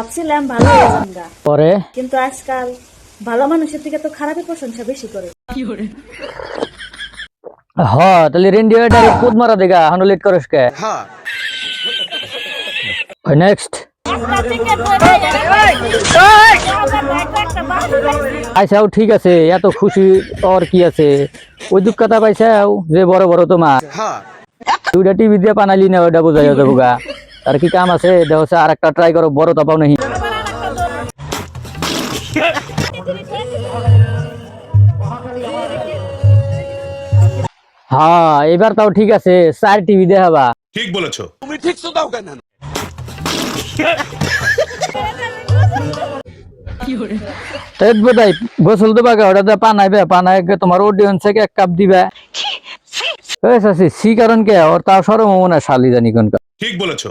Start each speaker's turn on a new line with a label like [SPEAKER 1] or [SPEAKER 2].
[SPEAKER 1] ভাবছিলাম ভালো হয়ে যাঙ্গা,
[SPEAKER 2] পরে
[SPEAKER 1] কিন্তু আজকাল ভালো মানুষের থেকে তো খারাপের প্রশংসা বেশি করে।
[SPEAKER 2] হ তাহলে রেন্ডিও ডাইরেক্ট কুদ মারা দেগা হানো লেট করস কে নেক্সট আইসাও ঠিক আছে এত খুশি তোর কি আছে ওই দুঃখ কথা পাইছাও যে বড় বড় তোমার দুইটা টিভি দিয়ে পানালি না ওটা বোঝা যাবে গা আর কি কাম আছে দেখো আর একটা ট্রাই করো বড় তো পাও নাহি হ্যাঁ এবার তাও ঠিক আছে 4 টিভি দেখাবা
[SPEAKER 3] ঠিক বলেছো
[SPEAKER 4] তুমি ঠিক তো দাও কেন
[SPEAKER 2] বোধহয় গোসল দেবা ওটা পানাইবে পানায় তোমার অডিয়েন্স থেকে 1 কাপ দিবা সি কারণ কে ওর তাও সরম মনে শালি জানি কোন
[SPEAKER 3] ঠিক বলেছো